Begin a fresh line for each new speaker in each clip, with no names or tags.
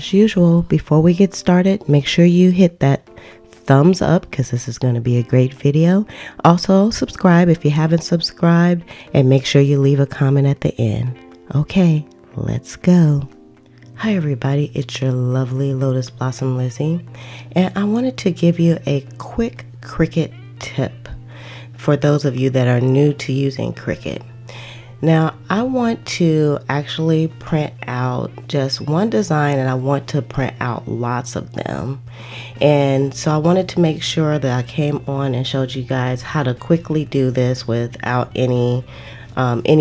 as usual, before we get started, make sure you hit that thumbs up because this is going to be a great video. Also, subscribe if you haven't subscribed, and make sure you leave a comment at the end. Okay, let's go. Hi everybody, it's your lovely Lotus Blossom Lizzie, and I wanted to give you a quick Cricut tip for those of you that are new to using Cricut. Now, I want to actually print out just one design, and I want to print out lots of them. And so I wanted to make sure that I came on and showed you guys how to quickly do this without any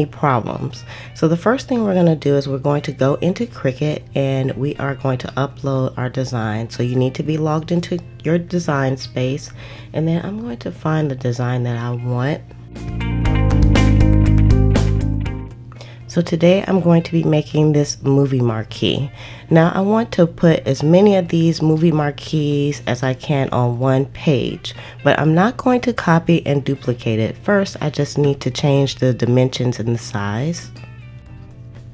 problems. So the first thing we're going to do is we're going to go into Cricut and we are going to upload our design. So you need to be logged into your design space, and then I'm going to find the design that I want. So today I'm going to be making this movie marquee. Now I want to put as many of these movie marquees as I can on one page, but I'm not going to copy and duplicate it. First, I just need to change the dimensions and the size.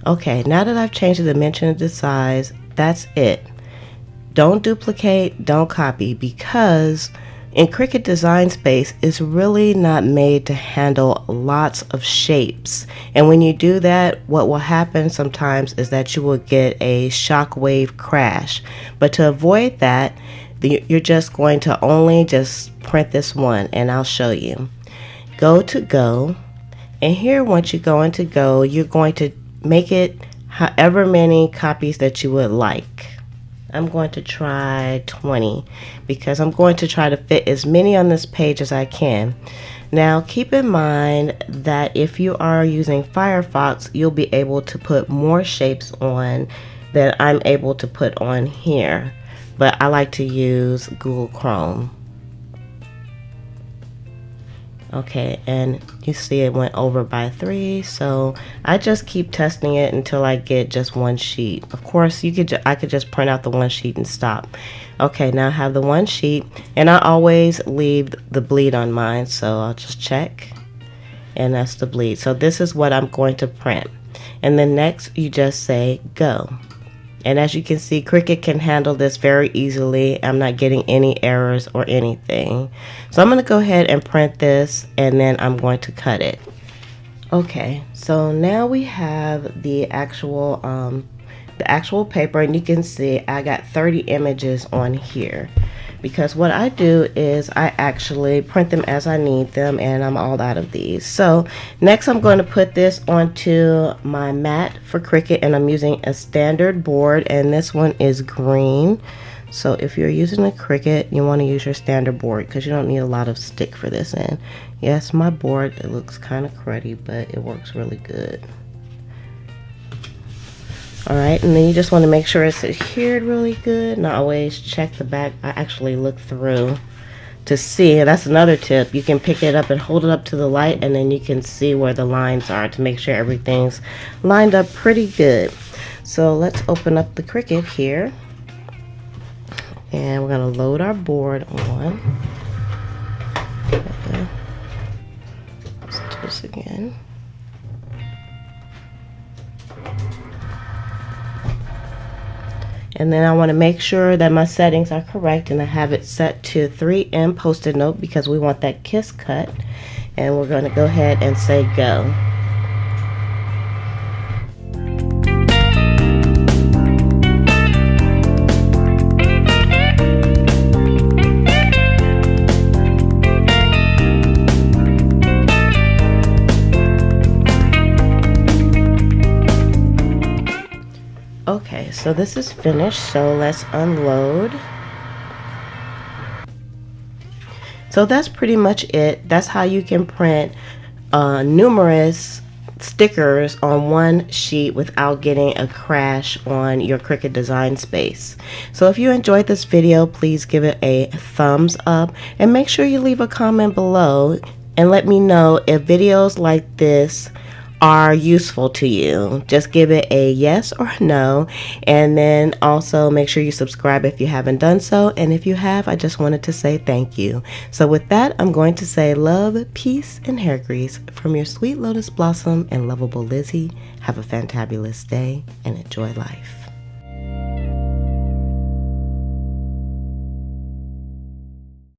Okay, now that I've changed the dimension and the size, that's it. Don't duplicate, don't copy, because in Cricut Design Space, it's really not made to handle lots of shapes. And when you do that, what will happen sometimes is that you will get a shockwave crash. But to avoid that, you're just going to only just print this one, and I'll show you. Go to Go, and here once you go into Go, you're going to make it however many copies that you would like. I'm going to try 20 because I'm going to try to fit as many on this page as I can. Now keep in mind that if you are using Firefox, you'll be able to put more shapes on than I'm able to put on here, but I like to use Google Chrome. Okay, and you see it went over by 3, so I just keep testing it until I get just one sheet. Of course, I could just print out the one sheet and stop. Okay, now I have the one sheet, and I always leave the bleed on mine, so I'll just check, and that's the bleed. So this is what I'm going to print, and then next you just say Go. And as you can see, Cricut can handle this very easily. I'm not getting any errors or anything. So I'm going to go ahead and print this, and then I'm going to cut it. Okay, so now we have the actual paper, and you can see I got 30 images on here. Because what I do is I actually print them as I need them, and I'm all out of these. So next I'm going to put this onto my mat for Cricut, and I'm using a standard board, and this one is green. So if you're using a Cricut, you want to use your standard board because you don't need a lot of stick for this. And yes, my board, it looks kind of cruddy, but it works really good. Alright, and then you just want to make sure it's adhered really good, and I always check the back. I actually look through to see, and that's another tip. You can pick it up and hold it up to the light, and then you can see where the lines are to make sure everything's lined up pretty good. So let's open up the Cricut here, and we're going to load our board on. Okay. Let's do this again. And then I want to make sure that my settings are correct, and I have it set to 3M Post-it note because we want that kiss cut. And we're going to go ahead and say Go. Okay, so this is finished, so let's unload. So that's pretty much it. That's how you can print numerous stickers on one sheet without getting a crash on your Cricut Design Space. So if you enjoyed this video, please give it a thumbs up, and make sure you leave a comment below and let me know if videos like this are useful to you. Just give it a yes or no, and then also make sure you subscribe if you haven't done so, and if you have, I just wanted to say thank you. So with that, I'm going to say love, peace, and hair grease from your sweet Lotus Blossom and lovable Lizzie. Have a fantabulous day and enjoy life.